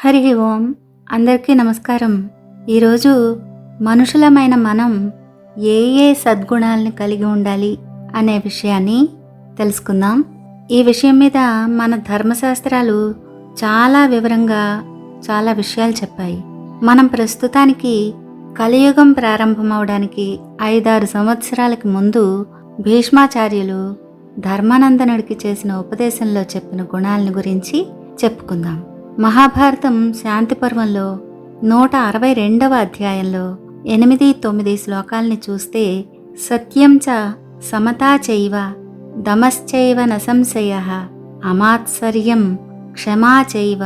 హరి ఓం. అందరికీ నమస్కారం. ఈరోజు మనుషులమైన మనం ఏ ఏ సద్గుణాలని కలిగి ఉండాలి అనే విషయాన్ని తెలుసుకుందాం. ఈ విషయం మీద మన ధర్మశాస్త్రాలు చాలా వివరంగా చాలా విషయాలు చెప్పాయి. మనం ప్రస్తుతానికి కలియుగం ప్రారంభమవడానికి 5-6 సంవత్సరాలకి ముందు భీష్మాచార్యులు ధర్మానందనుడికి చేసిన ఉపదేశంలో చెప్పిన గుణాలని గురించి చెప్పుకుందాం. మహాభారతం శాంతి పర్వంలో 162వ అధ్యాయంలో 8-9 శ్లోకాల్ని చూస్తే సత్యం చ సమతా చైవ దమశ్చైవ నసంశయః అమాత్సర్యం క్షమా చైవ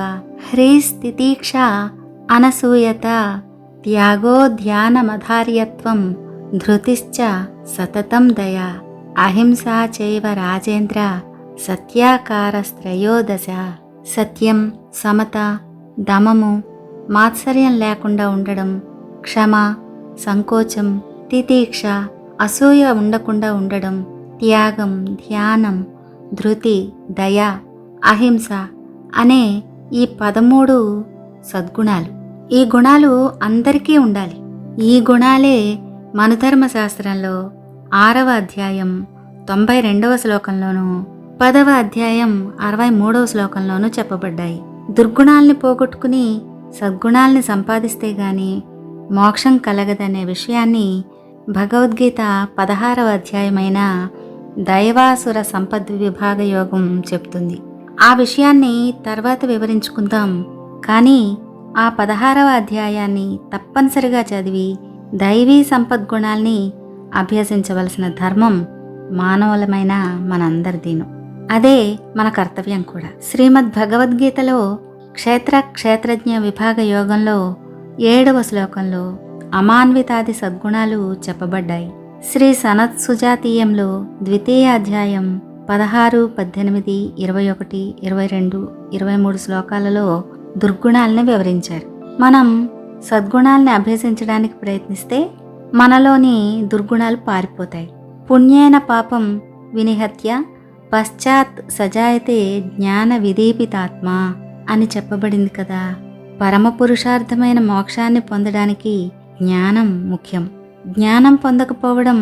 హ్రీస్థితీక్ష అనసూయత త్యాగో ధ్యానమధార్యత్వం ధృతిశ్చ సతతం దయ అహింసా చైవ రాజేంద్ర సత్యాకారస్త్రయోదశ. సత్యం, సమత, దమము, మాత్సర్యం లేకుండా ఉండడం, క్షమ, సంకోచం, తితీక్ష, అసూయ ఉండకుండా ఉండడం, త్యాగం, ధ్యానం, ధృతి, దయ, అహింస అనే ఈ 13 సద్గుణాలు. ఈ గుణాలు అందరికీ ఉండాలి. ఈ గుణాలే మనుధర్మశాస్త్రంలో 6వ అధ్యాయం 92వ శ్లోకంలోనూ 10వ అధ్యాయం 63వ శ్లోకంలోనూ చెప్పబడ్డాయి. దుర్గుణాల్ని పోగొట్టుకుని సద్గుణాల్ని సంపాదిస్తే గాని మోక్షం కలగదనే విషయాన్ని భగవద్గీత 16వ అధ్యాయమైన దైవాసుర సంపద్విభాగ యోగం చెప్తుంది. ఆ విషయాన్ని తర్వాత వివరించుకుందాం. కానీ ఆ 16వ అధ్యాయాన్ని తప్పనిసరిగా చదివి దైవీ సంపద్గుణాల్ని అభ్యసించవలసిన ధర్మం మానవులమైన మనందరిదీను. అదే మన కర్తవ్యం కూడా. శ్రీమద్ భగవద్గీతలో క్షేత్రజ్ఞ విభాగ యోగంలో 7వ శ్లోకంలో అమాన్వితాది సద్గుణాలు చెప్పబడ్డాయి. శ్రీ సనత్ సుజాతీయంలో 2వ అధ్యాయం 16, 18, 21, 22, 23 శ్లోకాలలో దుర్గుణాలను వివరించారు. మనం సద్గుణాలని అభ్యసించడానికి ప్రయత్నిస్తే మనలోని దుర్గుణాలు పారిపోతాయి. పుణ్యేన పాపం వినిహత్య పశ్చాత్ సజాయతే జ్ఞాన విదీపితాత్మ అని చెప్పబడింది కదా. పరమ పురుషార్థమైన మోక్షాన్ని పొందడానికి జ్ఞానం ముఖ్యం. జ్ఞానం పొందకపోవడం,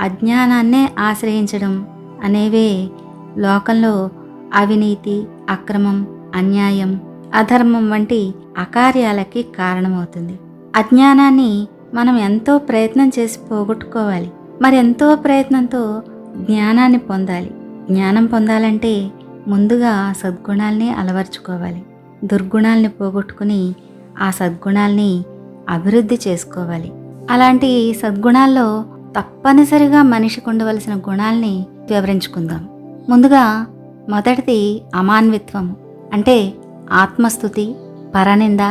అజ్ఞానాన్నే ఆశ్రయించడం అనేవే లోకంలో అవినీతి, అక్రమం, అన్యాయం, అధర్మం వంటి అకార్యాలకి కారణమవుతుంది. అజ్ఞానాన్ని మనం ఎంతో ప్రయత్నం చేసి పోగొట్టుకోవాలి. మరెంతో ప్రయత్నంతో జ్ఞానాన్ని పొందాలి. జ్ఞానం పొందాలంటే ముందుగా సద్గుణాల్ని అలవర్చుకోవాలి. దుర్గుణాల్ని పోగొట్టుకుని ఆ సద్గుణాల్ని అభివృద్ధి చేసుకోవాలి. అలాంటి సద్గుణాల్లో తప్పనిసరిగా మనిషికి ఉండవలసిన గుణాల్ని వివరించుకుందాం. ముందుగా మొదటిది అమాన్విత్వం. అంటే ఆత్మస్తుతి, పరనింద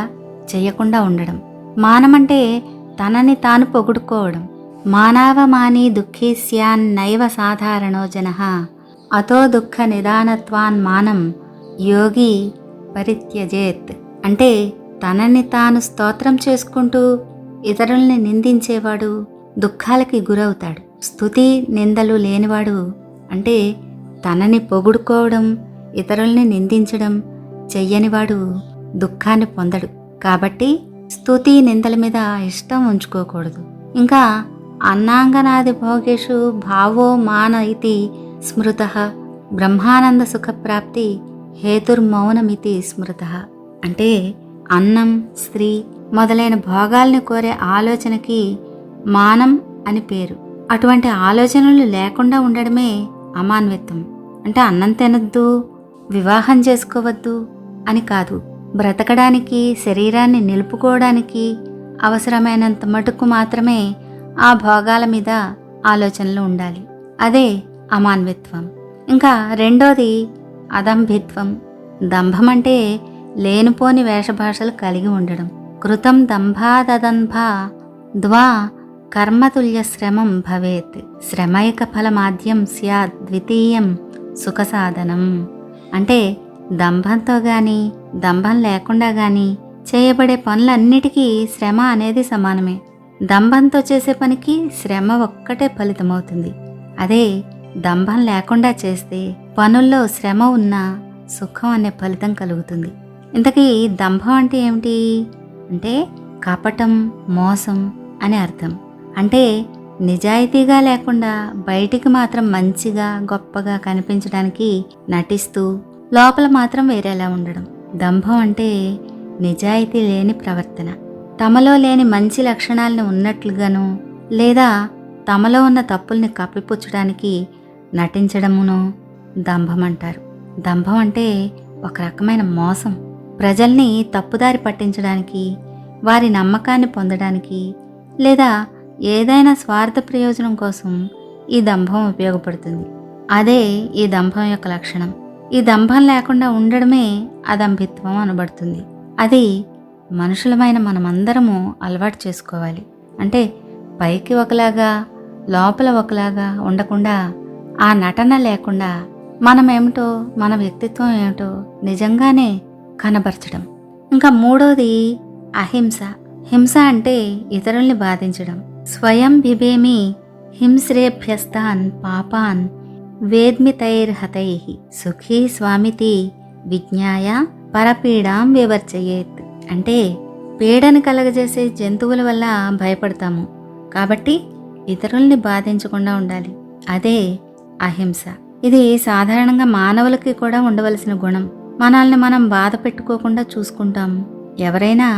చేయకుండా ఉండడం. మానమంటే తనని తాను పొగుడుకోవడం. మానవమాని దుఃఖీ స్యాన్నైవ సాధారణో జనః అతో దుఃఖ నిదానత్వాన్ మానం యోగి పరిత్యజేత్. అంటే తనని తాను స్తోత్రం చేసుకుంటూ ఇతరుల్ని నిందించేవాడు దుఃఖాలకి గురవుతాడు. స్తుతి, నిందలు లేనివాడు అంటే తనని పొగుడుకోవడం, ఇతరుల్ని నిందించడం చెయ్యనివాడు దుఃఖాన్ని పొందడు. కాబట్టి స్తుతి, నిందల మీద ఇష్టం ఉంచుకోకూడదు. ఇంకా అన్నాంగనాది భోగేషు భావో మాన ఇతి స్మృతః బ్రహ్మానంద సుఖప్రాప్తి హేతుర్మౌనమితి స్మృతః. అంటే అన్నం, స్త్రీ మొదలైన భోగాల్ని కోరే ఆలోచనకి మానం అని పేరు. అటువంటి ఆలోచనలు లేకుండా ఉండడమే అమాన్విత్వం. అంటే అన్నం తినద్దు, వివాహం చేసుకోవద్దు అని కాదు. బ్రతకడానికి, శరీరాన్ని నిలుపుకోవడానికి అవసరమైనంత మటుకు మాత్రమే ఆ భోగాల మీద ఆలోచనలు ఉండాలి. అదే అమాన్విత్వం. ఇంకా రెండోది అదంభిత్వం. దంభం అంటే లేనిపోని వేషభాషలు కలిగి ఉండడం. కృతం దంభాదదంభ ద్వా కర్మతుల్య శ్రమం భవేత్ శ్రమైక ఫలమాద్యం స్యాద్ ద్వితీయం సుఖసాధనం. అంటే దంభంతో గాని దంభం లేకుండా గాని చేయబడే పనులన్నిటికీ శ్రమ అనేది సమానమే. దంభంతో చేసే పనికి శ్రమ ఒక్కటే ఫలితమవుతుంది. అదే దంభం లేకుండా చేస్తే పనుల్లో శ్రమ ఉన్నా సుఖం అనే ఫలితం కలుగుతుంది. ఇంతకీ దంభం అంటే ఏమిటి అంటే కపటం, మోసం అని అర్థం. అంటే నిజాయితీగా లేకుండా బయటికి మాత్రం మంచిగా గొప్పగా కనిపించడానికి నటిస్తూ లోపల మాత్రం వేరేలా ఉండడం. దంభం అంటే నిజాయితీ లేని ప్రవర్తన. తమలో లేని మంచి లక్షణాలను ఉన్నట్లుగాను లేదా తమలో ఉన్న తప్పుల్ని కప్పిపుచ్చడానికి నటించడమును దంభం అంటారు. దంభం అంటే ఒక రకమైన మోసం. ప్రజల్ని తప్పుదారి పట్టించడానికి, వారి నమ్మకాన్ని పొందడానికి లేదా ఏదైనా స్వార్థ ప్రయోజనం కోసం ఈ దంభం ఉపయోగపడుతుంది. అదే ఈ దంభం యొక్క లక్షణం. ఈ దంభం లేకుండా ఉండడమే అదంభిత్వం అనబడుతుంది. అది మనుషులమైన మనమందరము అలవాటు చేసుకోవాలి. అంటే పైకి ఒకలాగా లోపల ఒకలాగా ఉండకుండా, ఆ నటన లేకుండా మనమేమిటో మన వ్యక్తిత్వం ఏమిటో నిజంగానే కనబరచడం. ఇంకా మూడోది అహింస. హింస అంటే ఇతరుల్ని బాధించడం. స్వయం బిభేమి హింస్రేభ్యస్తాన్ పాపాన్ వేద్మితైర్హతైః సుఖీ స్వామితి విజ్ఞాయ పరపీడాం వివర్జయేత్. అంటే పీడను కలగజేసే జంతువుల వల్ల భయపడతాము కాబట్టి ఇతరుల్ని బాధించకుండా ఉండాలి. అదే అహింస. ఇది సాధారణంగా మానవులకి కూడా ఉండవలసిన గుణం. మనల్ని మనం బాధ పెట్టుకోకుండా చూసుకుంటాం. ఎవరైనా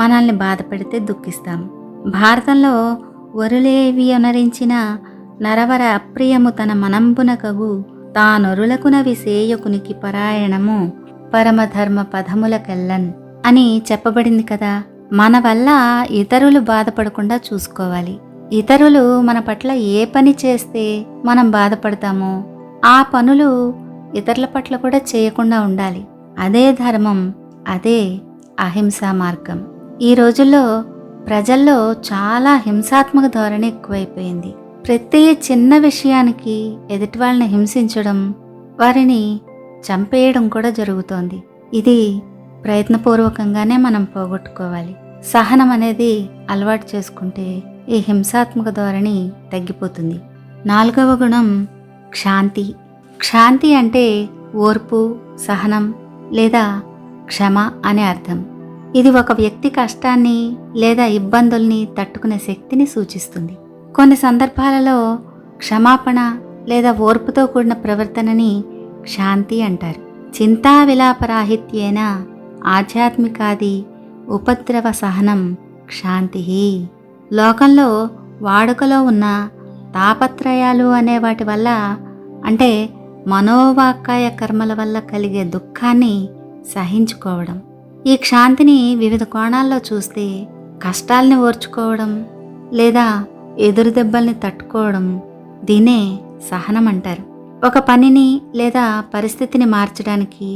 మనల్ని బాధ పెడితే దుఃఖిస్తాం. భారతంలో వరులేవియొనరించిన నరవర అప్రియము తన మనంబున కగు తానొరులకున విసేయకునికి పరాయణము పరమధర్మ పదములకెల్లన్ అని చెప్పబడింది కదా. మన వల్ల ఇతరులు బాధపడకుండా చూసుకోవాలి. ఇతరులు మన పట్ల ఏ పని చేస్తే మనం బాధపడతామో ఆ పనులు ఇతరుల పట్ల కూడా చేయకుండా ఉండాలి. అదే ధర్మం, అదే అహింసా మార్గం. ఈ రోజుల్లో ప్రజల్లో చాలా హింసాత్మక ధోరణి ఎక్కువైపోయింది. ప్రతి చిన్న విషయానికి ఎదుటి వాళ్ళని హింసించడం, వారిని చంపేయడం కూడా జరుగుతోంది. ఇది ప్రయత్నపూర్వకంగానే మనం పోగొట్టుకోవాలి. సహనం అనేది అలవాటు చేసుకుంటే ఈ హింసాత్మక ధోరణి తగ్గిపోతుంది. 4వ గుణం క్షాంతి. క్షాంతి అంటే ఓర్పు, సహనం లేదా క్షమ అనే అర్థం. ఇది ఒక వ్యక్తి కష్టాన్ని లేదా ఇబ్బందుల్ని తట్టుకునే శక్తిని సూచిస్తుంది. కొన్ని సందర్భాలలో క్షమాపణ లేదా ఓర్పుతో కూడిన ప్రవర్తనని క్షాంతి అంటారు. చింతా విలాపరాహిత్యేన ఆధ్యాత్మికాది ఉపద్రవ సహనం క్షాంతి. లోకంలో వాడుకలో ఉన్న తాపత్రయాలు అనే వాటి వల్ల అంటే మనోవాక్కాయ కర్మల వల్ల కలిగే దుఃఖాన్ని సహించుకోవడం. ఈ క్షాంతిని వివిధ కోణాల్లో చూస్తే కష్టాల్ని ఓర్చుకోవడం లేదా ఎదురు దెబ్బల్ని తట్టుకోవడం, దీన్నే సహనం అంటారు. ఒక పనిని లేదా పరిస్థితిని మార్చడానికి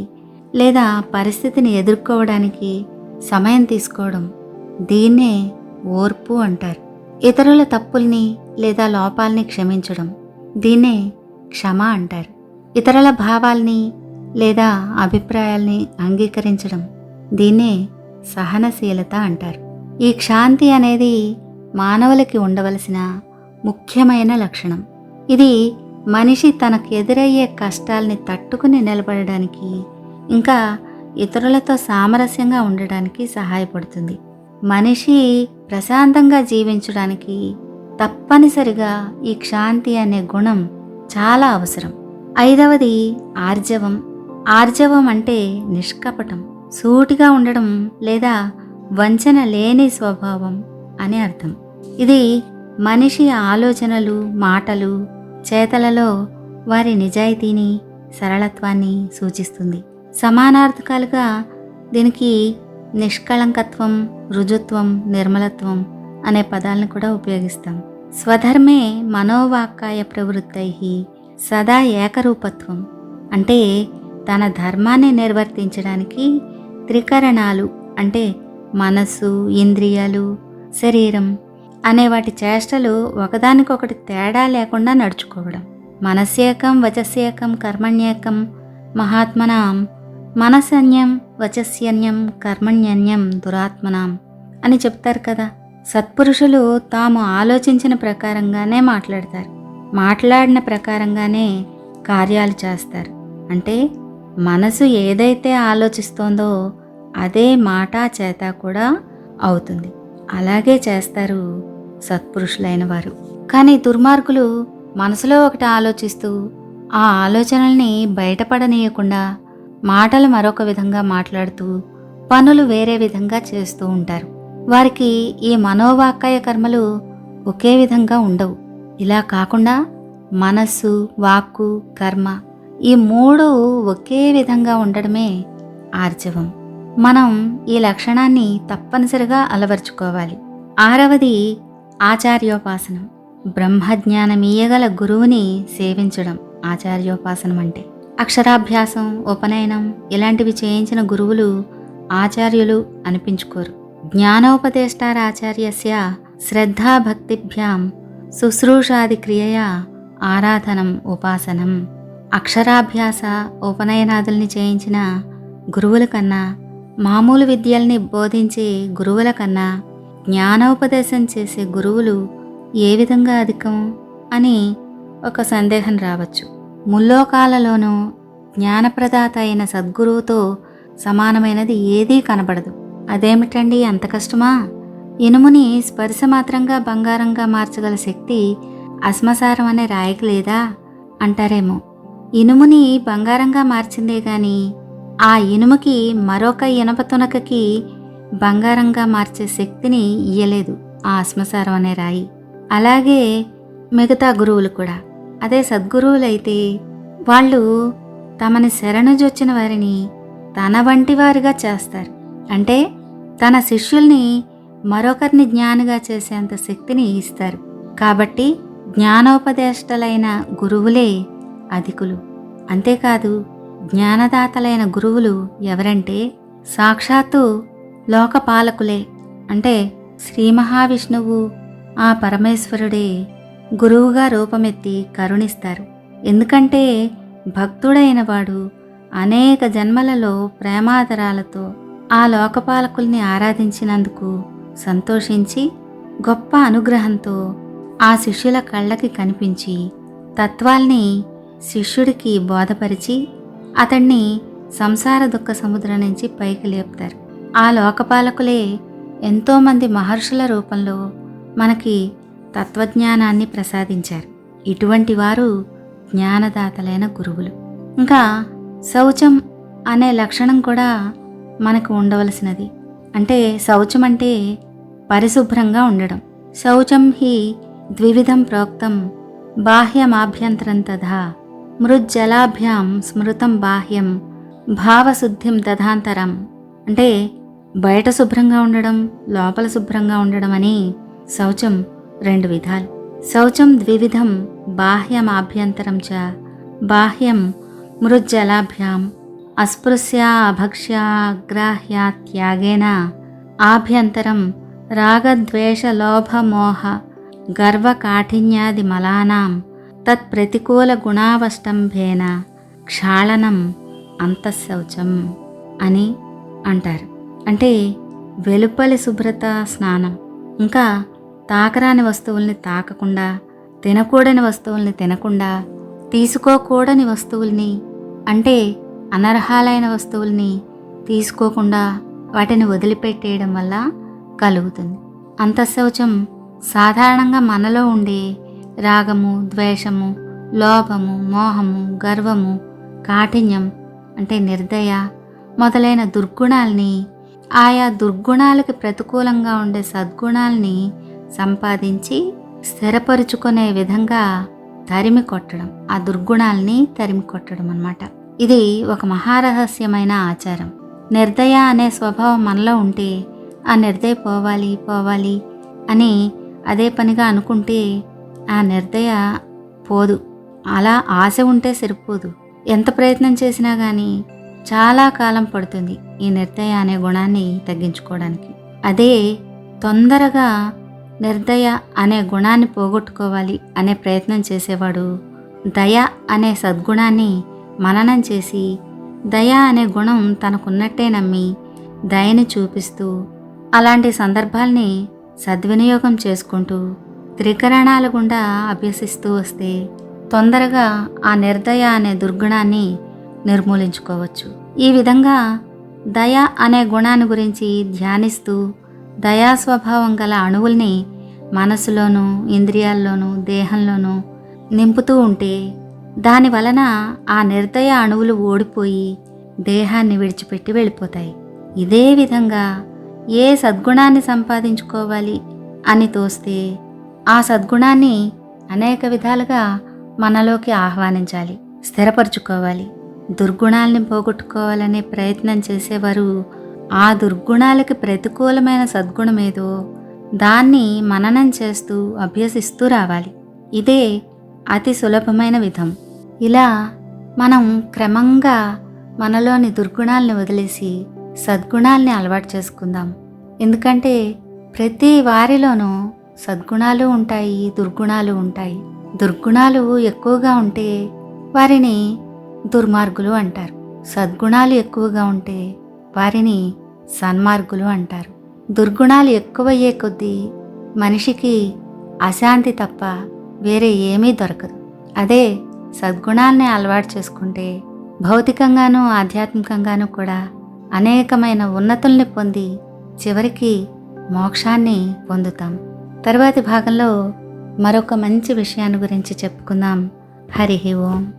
లేదా పరిస్థితిని ఎదుర్కోవడానికి సమయం తీసుకోవడం, దీన్నే ఓర్పు అంటారు. ఇతరుల తప్పుల్ని లేదా లోపాల్ని క్షమించడం, దీన్నే క్షమ అంటారు. ఇతరుల భావాల్ని లేదా అభిప్రాయాల్ని అంగీకరించడం, దీన్నే సహనశీలత అంటారు. ఈ క్షాంతి అనేది మానవులకి ఉండవలసిన ముఖ్యమైన లక్షణం. ఇది మనిషి తనకు ఎదురయ్యే కష్టాల్ని తట్టుకుని నిలబడడానికి ఇంకా ఇతరులతో సామరస్యంగా ఉండడానికి సహాయపడుతుంది. మనిషి ప్రశాంతంగా జీవించడానికి తప్పనిసరిగా ఈ క్షాంతి అనే గుణం చాలా అవసరం. 5వది ఆర్జవం. ఆర్జవం అంటే నిష్కపటం, సూటిగా ఉండడం లేదా వంచన లేని స్వభావం అని అర్థం. ఇది మనిషి ఆలోచనలు, మాటలు, చేతలలో వారి నిజాయితీని, సరళత్వాన్ని సూచిస్తుంది. సమానార్థకాలుగా దీనికి నిష్కళంకత్వం, రుజుత్వం, నిర్మలత్వం అనే పదాలను కూడా ఉపయోగిస్తాం. స్వధర్మే మనోవాక్కాయ ప్రవృత్తైః సదా ఏకరూపత్వం అంటే తన ధర్మాన్ని నిర్వర్తించడానికి త్రికరణాలు అంటే మనస్సు, ఇంద్రియాలు, శరీరం అనే వాటి చేష్టలు ఒకదానికొకటి తేడా లేకుండా నడుచుకోవడం. మనస్యేకం వచస్యేకం కర్మణ్యేకం మహాత్మనాం మనసన్యం వచస్యన్యం కర్మణ్యన్యం దురాత్మనాం అని చెప్తారు కదా. సత్పురుషులు తాము ఆలోచించిన ప్రకారంగానే మాట్లాడతారు, మాట్లాడిన ప్రకారంగానే కార్యాలు చేస్తారు. అంటే మనసు ఏదైతే ఆలోచిస్తోందో అదే మాట చేత కూడా అవుతుంది. అలాగే చేస్తారు సత్పురుషులైన వారు. కానీ దుర్మార్గులు మనసులో ఒకటి ఆలోచిస్తూ ఆ ఆలోచనల్ని బయటపడనీయకుండా మాటలు మరొక విధంగా మాట్లాడుతూ పనులు వేరే విధంగా చేస్తూ ఉంటారు. వారికి ఈ మనోవాక్కాయ కర్మలు ఒకే విధంగా ఉండవు. ఇలా కాకుండా మనస్సు, వాక్కు, కర్మ ఈ మూడు ఒకే విధంగా ఉండడమే ఆర్జవం. మనం ఈ లక్షణాన్ని తప్పనిసరిగా అలవర్చుకోవాలి. 6వది ఆచార్యోపాసనం. బ్రహ్మజ్ఞానమీయగల గురువుని సేవించడం ఆచార్యోపాసనం అంటే. అక్షరాభ్యాసం, ఉపనయనం ఇలాంటివి చేయించిన గురువులు ఆచార్యులు అనిపించుకోరు. జ్ఞానోపదేష్టారాచార్యస్య శ్రద్ధాభక్తిభ్యాం శుశ్రూషాది క్రియయా ఆరాధనం ఉపాసనం. అక్షరాభ్యాస, ఉపనయనాదుల్ని చేయించిన గురువుల కన్నా, మామూలు విద్యల్ని బోధించే గురువుల కన్నా జ్ఞానోపదేశం చేసే గురువులు ఏ విధంగా అధికం అని ఒక సందేహం రావచ్చు. ముల్లోకాలలోనూ జ్ఞానప్రదాత అయిన సద్గురువుతో సమానమైనది ఏదీ కనబడదు. అదేమిటండి, అంత కష్టమా? ఇనుముని స్పర్శ మాత్రంగా బంగారంగా మార్చగల శక్తి అశ్మసారం అనే రాయికి లేదా అంటారేమో. ఇనుముని బంగారంగా మార్చిందే గాని ఆ ఇనుముకి మరొక ఇనప తునకకి బంగారంగా మార్చే శక్తిని ఇయ్యలేదు ఆ అశ్మసారం అనే రాయి. అలాగే మిగతా గురువులు కూడా. అదే సద్గురువులైతే వాళ్ళు తమని శరణుజొచ్చిన వారిని తన వంటి వారిగా చేస్తారు. అంటే తన శిష్యుల్ని మరొకరిని జ్ఞానిగా చేసేంత శక్తిని ఇస్తారు. కాబట్టి జ్ఞానోపదేష్టలైన గురువులే అధికులు. అంతేకాదు, జ్ఞానదాతలైన గురువులు ఎవరంటే సాక్షాత్తు లోకపాలకులే. అంటే శ్రీ మహావిష్ణువు, ఆ పరమేశ్వరుడే గురువుగా రూపమెత్తి కరుణిస్తారు. ఎందుకంటే భక్తుడైన వాడు అనేక జన్మలలో ప్రేమాదరాలతో ఆ లోకపాలకుల్ని ఆరాధించినందుకు సంతోషించి గొప్ప అనుగ్రహంతో ఆ శిష్యుల కళ్ళకి కనిపించి తత్వాల్ని శిష్యుడికి బోధపరిచి అతన్ని సంసార దుఃఖ సముద్రం నుంచి పైకి లేపుతారు. ఆ లోకపాలకులే ఎంతోమంది మహర్షుల రూపంలో మనకి తత్వజ్ఞానాన్ని ప్రసాదించారు. ఇటువంటి వారు జ్ఞానదాతలైన గురువులు. ఇంకా శౌచం అనే లక్షణం కూడా మనకు ఉండవలసినది. అంటే శౌచం అంటే పరిశుభ్రంగా ఉండడం. శౌచం హి ద్వివిధం ప్రోక్తం బాహ్యమాభ్యంతరం తథా మృజ్జలాభ్యాం స్మృతం బాహ్యం భావశుద్ధిం తథాంతరం. అంటే బయట శుభ్రంగా ఉండడం, లోపల శుభ్రంగా ఉండడం అని శౌచం 2 విధాలు. శౌచం ద్వివిధం బాహ్యమాభ్యంతరం చ. బాహ్యం మృజ్జలాభ్యాం అస్పృశ్యా అభక్ష్యాగ్రాహ్యా త్యాగేన, ఆభ్యంతరం రాగద్వేషలోభమోహ గర్వకాఠిన్యాది మలానాం తత్ప్రతికూల గుణావష్టంభేన క్షాళనం అంతఃశౌచం అని అంటారు. అంటే వెలుపలి శుభ్రత స్నానం, ఇంకా తాకరాని వస్తువుల్ని తాకకుండా, తినకూడని వస్తువుల్ని తినకుండా, తీసుకోకూడని వస్తువుల్ని అంటే అనర్హాలైన వస్తువుల్ని తీసుకోకుండా వాటిని వదిలిపెట్టేయడం వల్ల కలుగుతుంది. అంతఃశౌచం సాధారణంగా మనలో ఉండే రాగము, ద్వేషము, లోభము, మోహము, గర్వము, కాఠిన్యం అంటే నిర్దయ మొదలైన దుర్గుణాల్ని, ఆయా దుర్గుణాలకి ప్రతికూలంగా ఉండే సద్గుణాల్ని సంపాదించి స్థిరపరుచుకునే విధంగా తరిమి కొట్టడం, ఆ దుర్గుణాల్ని తరిమి కొట్టడం అన్నమాట. ఇది ఒక మహారహస్యమైన ఆచారం. నిర్దయ అనే స్వభావం మనలో ఉంటే ఆ నిర్దయ పోవాలి పోవాలి అని అదే పనిగా అనుకుంటే ఆ నిర్దయ పోదు. అలా ఆశ ఉంటే సరిపోదు. ఎంత ప్రయత్నం చేసినా కానీ చాలా కాలం పడుతుంది ఈ నిర్దయ అనే గుణాన్ని తగ్గించుకోవడానికి. అదే తొందరగా నిర్దయ అనే గుణాన్ని పోగొట్టుకోవాలి అనే ప్రయత్నం చేసేవాడు దయ అనే సద్గుణాన్ని మననం చేసి దయ అనే గుణం తనకున్నట్టే నమ్మి దయని చూపిస్తూ అలాంటి సందర్భాల్ని సద్వినియోగం చేసుకుంటూ త్రికరణాల గుండా అభ్యసిస్తూ వస్తే తొందరగా ఆ నిర్దయ అనే దుర్గుణాన్ని నిర్మూలించుకోవచ్చు. ఈ విధంగా దయ అనే గుణాన్ని గురించి ధ్యానిస్తూ దయా స్వభావం గల అణువుల్ని మనసులోనూ ఇంద్రియాల్లోనూ దేహంలోనూ నింపుతూ ఉంటే దాని వలన ఆ నిర్దయ అణువులు ఓడిపోయి దేహాన్ని విడిచిపెట్టి వెళ్ళిపోతాయి. ఇదే విధంగా ఏ సద్గుణాన్ని సంపాదించుకోవాలి అని తోస్తే ఆ సద్గుణాన్ని అనేక విధాలుగా మనలోకి ఆహ్వానించాలి, స్థిరపరచుకోవాలి. దుర్గుణాల్ని పోగొట్టుకోవాలనే ప్రయత్నం చేసేవారు ఆ దుర్గుణాలకి ప్రతికూలమైన సద్గుణమేదో దాన్ని మననం చేస్తూ అభ్యసిస్తూ రావాలి. ఇదే అతి సులభమైన విధం. ఇలా మనం క్రమంగా మనలోని దుర్గుణాల్ని వదిలేసి సద్గుణాల్ని అలవాటు చేసుకుందాం. ఎందుకంటే ప్రతి వారిలోనూ సద్గుణాలు ఉంటాయి, దుర్గుణాలు ఉంటాయి. దుర్గుణాలు ఎక్కువగా ఉంటే వారిని దుర్మార్గులు అంటారు. సద్గుణాలు ఎక్కువగా ఉంటే వారిని సన్మార్గులు అంటారు. దుర్గుణాలు ఎక్కువయ్యే కొద్దీ మనిషికి అశాంతి తప్ప వేరే ఏమీ దొరకదు. అదే సద్గుణాల్ని అలవాటు చేసుకుంటే భౌతికంగానూ ఆధ్యాత్మికంగానూ కూడా అనేకమైన ఉన్నతుల్ని పొంది చివరికి మోక్షాన్ని పొందుతాం. తరువాతి భాగంలో మరొక మంచి విషయాన్ని గురించి చెప్పుకుందాం. హరి ఓం.